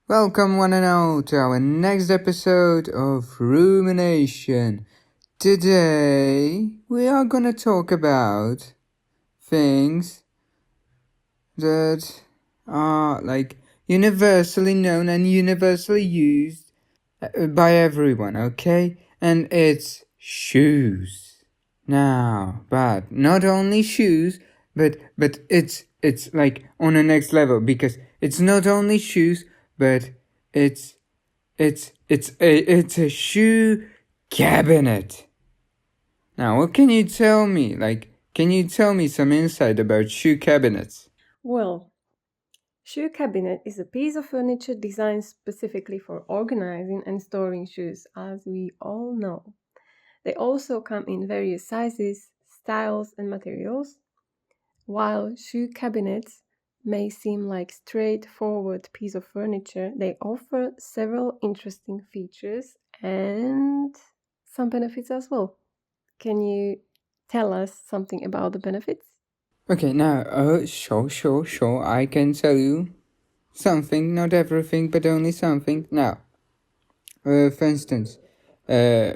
Welcome one and all to our next episode of Roomination. Today we are gonna talk about things that are like universally known and universally used by everyone, okay? And it's shoes. Now, but not only shoes, but it's like on the next level because it's not only shoes, but it's it's a shoe cabinet. Now, what can you tell me? Can you tell me some insight about shoe cabinets? Well, shoe cabinet is a piece of furniture designed specifically for organizing and storing shoes, as we all know. They also come in various sizes, styles, and materials. While shoe cabinets may seem like straightforward piece of furniture, they offer several interesting features and some benefits as well. Can you tell us something about the benefits? Okay, now, sure, I can tell you something, not everything, but only something. Now, for instance, uh,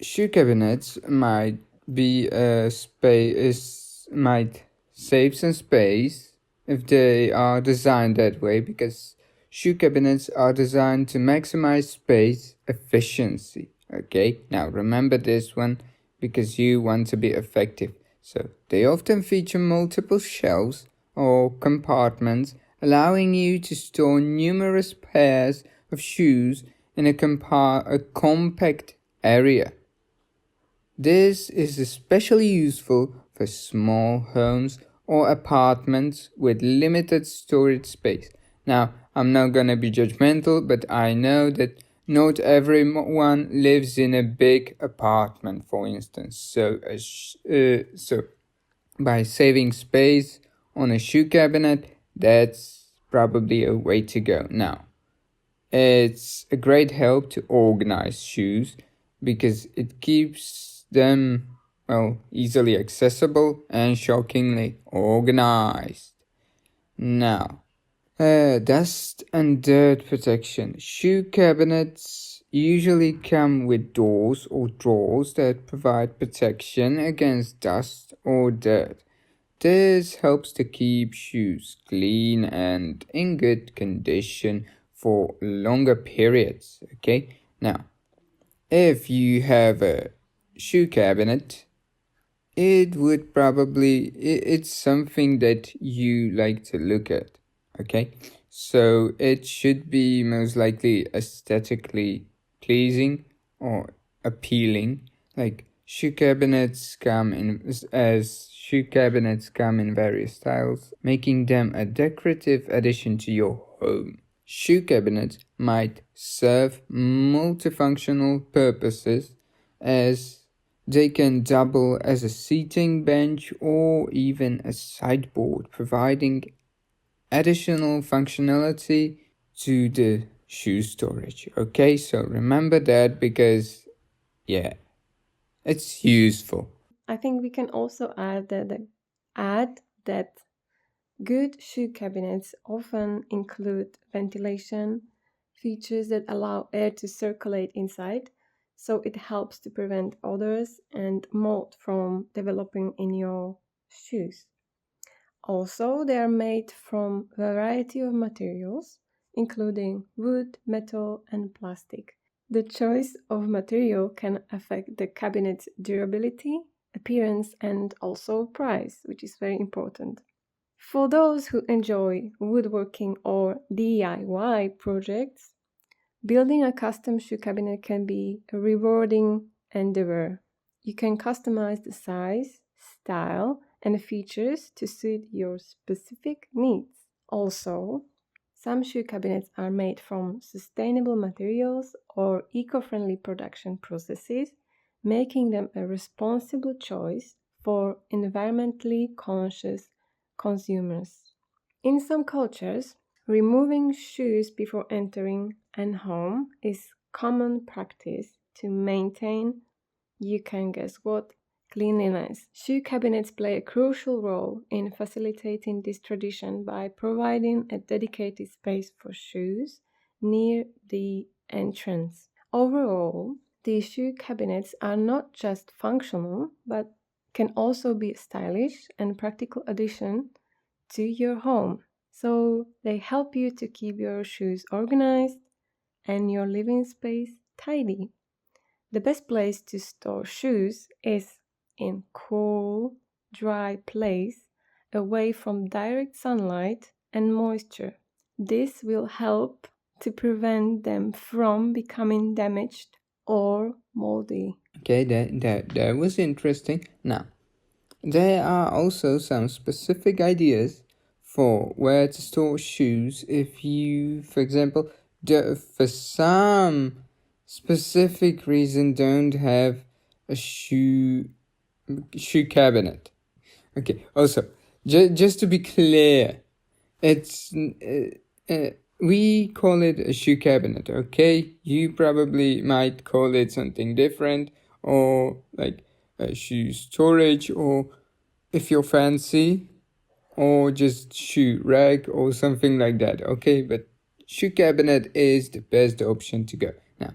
shoe cabinets might be a space, might save some space if they are designed that way, because shoe cabinets are designed to maximize space efficiency. Okay, now remember this one because you want to be effective. So they often feature multiple shelves or compartments, allowing you to store numerous pairs of shoes in a compact area. This is especially useful for small homes or apartments with limited storage space. Now, I'm not gonna be judgmental, but I know that not everyone lives in a big apartment, for instance. So by saving space on a shoe cabinet, that's probably a way to go. Now, it's a great help to organize shoes because it keeps them, well, easily accessible and shockingly organized. Now, dust and dirt protection. Shoe cabinets usually come with doors or drawers that provide protection against dust or dirt. This helps to keep shoes clean and in good condition for longer periods. Okay, now if you have a shoe cabinet, it's something that you like to look at. Okay, so it should be most likely aesthetically pleasing or appealing. Like shoe cabinets come in various styles, making them a decorative addition to your home. Shoe cabinets might serve multifunctional purposes, as they can double as a seating bench or even a sideboard, providing additional functionality to the shoe storage. Okay, so remember that because, yeah, it's useful. I think we can also add that good shoe cabinets often include ventilation features that allow air to circulate inside, so it helps to prevent odors and mold from developing in your shoes. Also, they are made from a variety of materials, including wood, metal, and plastic. The choice of material can affect the cabinet's durability, appearance, and also price, which is very important. For those who enjoy woodworking or DIY projects, building a custom shoe cabinet can be a rewarding endeavor. You can customize the size, style, and features to suit your specific needs. Also, some shoe cabinets are made from sustainable materials or eco friendly production processes, making them a responsible choice for environmentally conscious consumers. In some cultures, removing shoes before entering an home is common practice to maintain, you can guess what, cleanliness. Shoe cabinets play a crucial role in facilitating this tradition by providing a dedicated space for shoes near the entrance. Overall, these shoe cabinets are not just functional, but can also be a stylish and practical addition to your home. So they help you to keep your shoes organized and your living space tidy. The best place to store shoes is in cool, dry place away from direct sunlight and moisture. This will help to prevent them from becoming damaged or moldy. Okay, that was interesting. Now, there are also some specific ideas for where to store shoes if you, for example, for some specific reason don't have a shoe cabinet. Okay, also, just to be clear, it's we call it a shoe cabinet, okay? You probably might call it something different, or like a shoe storage, or if you're fancy, or just shoe rack or something like that, okay? But shoe cabinet is the best option to go. Now,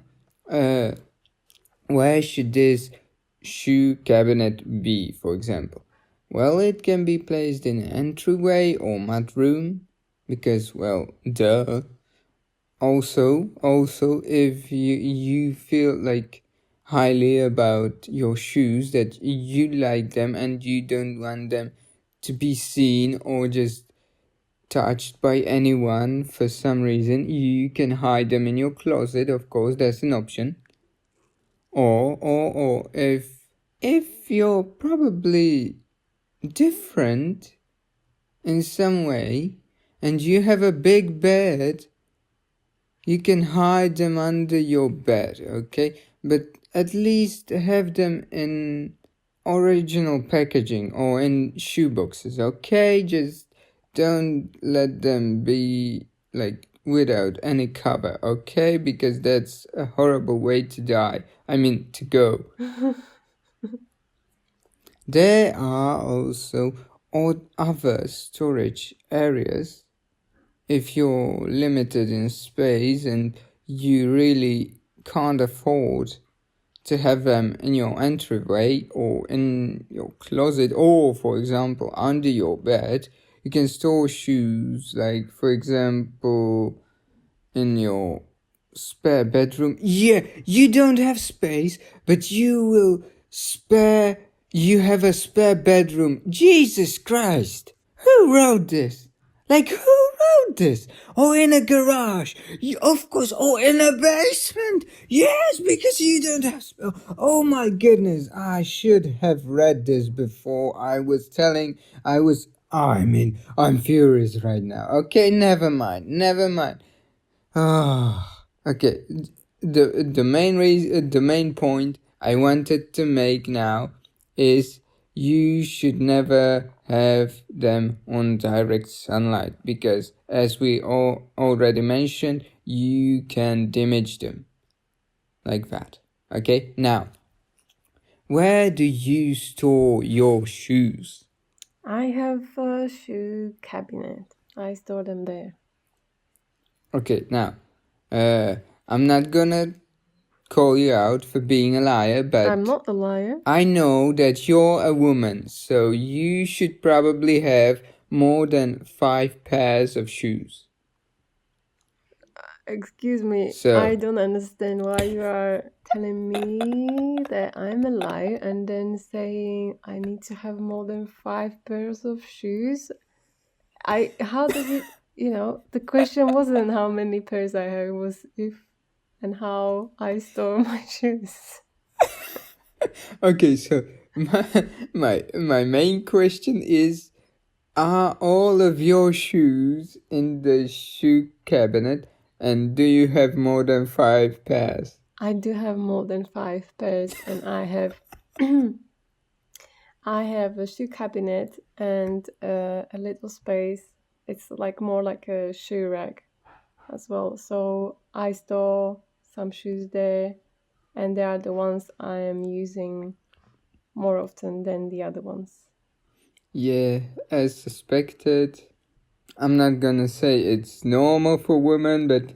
where should this shoe cabinet be, for example? Well, it can be placed in an entryway or mudroom, because, well, duh. Also, if you feel like highly about your shoes, that you like them and you don't want them to be seen or just touched by anyone for some reason, you can hide them in your closet. Of course, that's an option. Or if you're probably different in some way and you have a big bed, you can hide them under your bed, okay? But at least have them in original packaging or in shoeboxes, okay? Just don't let them be like without any cover, okay? Because that's a horrible way to die. I mean, to go. There are also other storage areas if you're limited in space and you really can't afford to have them in your entryway or in your closet or, for example, under your bed, you can store shoes, like, for example, in your spare bedroom. Yeah, you don't have space, but you have a spare bedroom. Jesus Christ! Who wrote this? Like, who wrote this? Or in a garage? Of course. Or in a basement? Yes, because you don't have Oh my goodness, I should have read this before I'm furious right now. Okay, never mind. Ah, okay. The main point I wanted to make now is you should never have them on direct sunlight, because as we all already mentioned, you can damage them like that. Okay, now, where do you store your shoes? I have a shoe cabinet. I store them there. Okay, now, I'm not gonna call you out for being a liar, but I'm not a liar. I know that you're a woman, so you should probably have more than 5 pairs of shoes. Excuse me, So, I don't understand why you are telling me that I'm a liar and then saying I need to have more than 5 pairs of shoes. How does it, the question wasn't how many pairs I have, it was if and how I store my shoes. okay, so my main question is, are all of your shoes in the shoe cabinet, and do you have more than 5 pairs? I do have more than 5 pairs, and I have I have a shoe cabinet and a little space. It's like more like a shoe rack as well. So I store some shoes there, and they are the ones I am using more often than the other ones. Yeah, as suspected. I'm not gonna say it's normal for women, but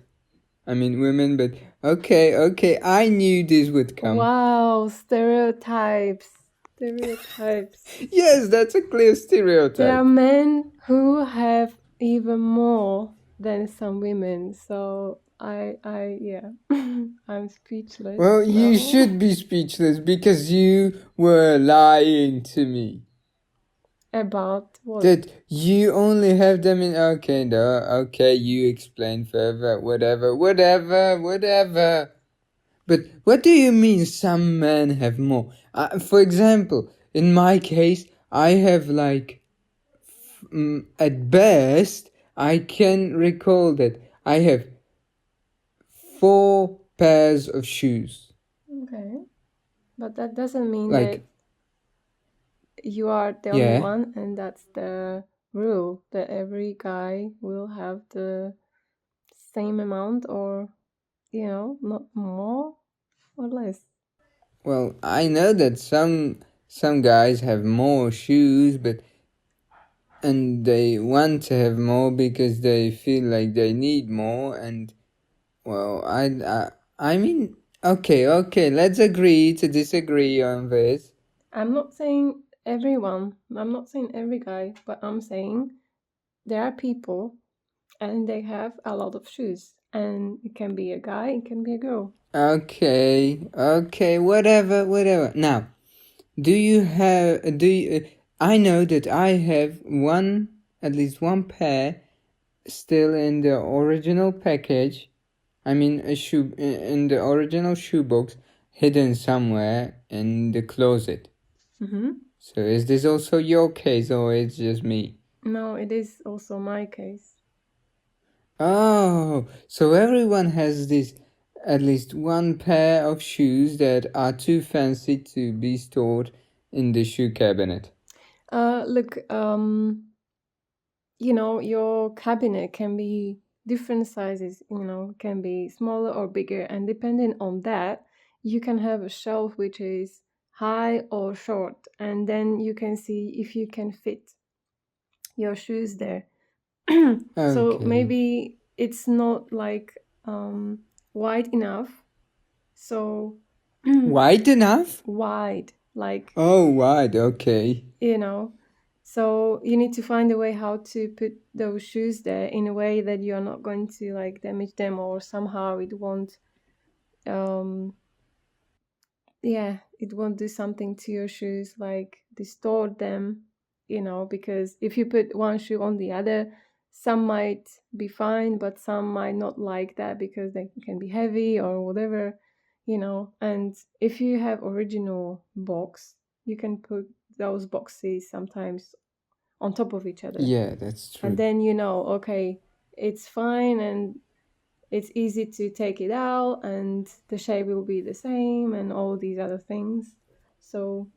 I mean women, but okay, I knew this would come. Wow, stereotypes. Stereotypes. Yes, that's a clear stereotype. There are men who have even more than some women, so yeah, I'm speechless. Well, you now. should be speechless because you were lying to me. About what? That you only have them in. Okay, no, okay, you explain further. Whatever. But what do you mean some men have more? For example, in my case, I have like, at best, I can recall that I have 4 pairs of shoes. Okay, but that doesn't mean Like, that you are the only yeah. one, and that's the rule that every guy will have the same amount, or not more or less. Well, I know that some guys have more shoes, and they want to have more because they feel like they need more. And well, I mean, okay, let's agree to disagree on this. I'm not saying everyone. I'm not saying every guy, but I'm saying there are people and they have a lot of shoes, and it can be a guy, it can be a girl. Okay, whatever. Now, do you? I know that I have at least one pair still in the original package. I mean, a shoe in the original shoebox, hidden somewhere in the closet. Mm-hmm. So is this also your case, or it's just me? No, it is also my case. Oh, so everyone has this at least one pair of shoes that are too fancy to be stored in the shoe cabinet. Look, your cabinet can be different sizes, can be smaller or bigger, and depending on that, you can have a shelf which is high or short, and then you can see if you can fit your shoes there. So Okay. maybe it's not like wide enough. So Wide enough? wide, like Oh, wide, okay. So you need to find a way how to put those shoes there in a way that you're not going to like damage them, or somehow it won't it won't do something to your shoes, like distort them, because if you put one shoe on the other, some might be fine, but some might not like that because they can be heavy or whatever, and if you have original box, you can put those boxes sometimes on top of each other. Yeah, that's true. And then okay, it's fine, and it's easy to take it out, and the shape will be the same, and all these other things. So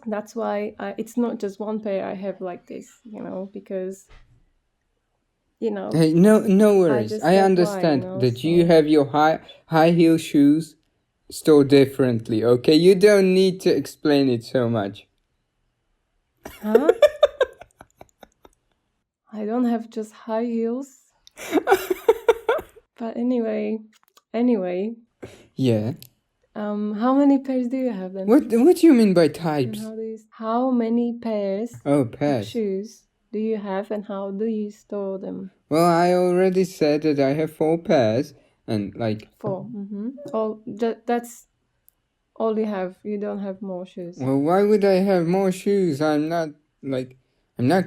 that's why it's not just one pair I have like this, because Hey, no worries. I understand that you have your high heel shoes stored differently. Okay, you don't need to explain it so much. Huh? I don't have just high heels. But anyway. Yeah. How many pairs do you have then? What do you mean by types? How many pairs of shoes do you have, and how do you store them? Well, I already said that I have 4 pairs, and like 4. That's all you have. You don't have more shoes. Well, why would I have more shoes? I'm not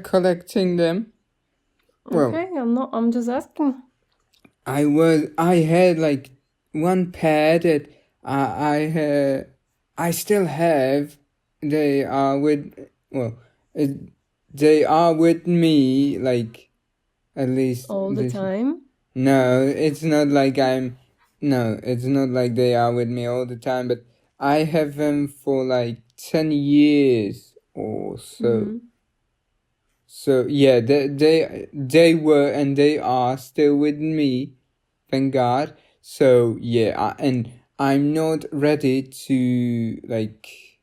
collecting them. Okay, I'm just asking. I had like one pair that I still have. They are with me, like, at least all the time. No, it's not like it's not like they are with me all the time, but I have them for like 10 years or so. Mm-hmm. So yeah, they were and they are still with me, thank God. So yeah, and I'm not ready to like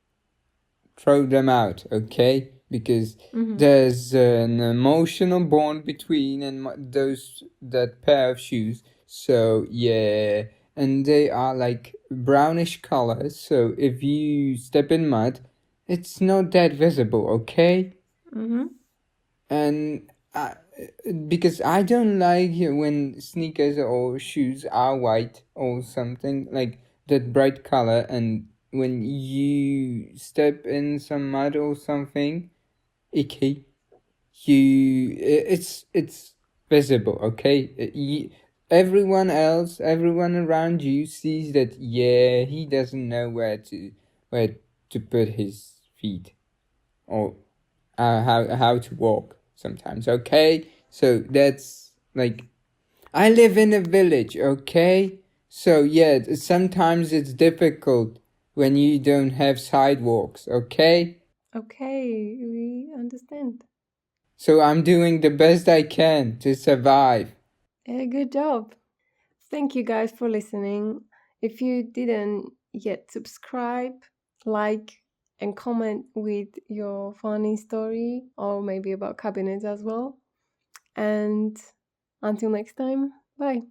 throw them out, okay? Because there's an emotional bond between that pair of shoes. So yeah, and they are like brownish color. So if you step in mud, it's not that visible, okay? Mm-hmm. And because I don't like when sneakers or shoes are white or something like that bright color, and when you step in some mud or something icky, it's visible, okay? Everyone else, everyone around you sees that. Yeah, he doesn't know where to put his feet, or how to walk sometimes, okay? So that's like, I live in a village, okay? So yeah, sometimes it's difficult when you don't have sidewalks, okay? Okay, we understand. So I'm doing the best I can to survive. Good job. Thank you guys for listening. If you didn't yet subscribe, like, and comment with your funny story or maybe about cabinets as well. And until next time, bye.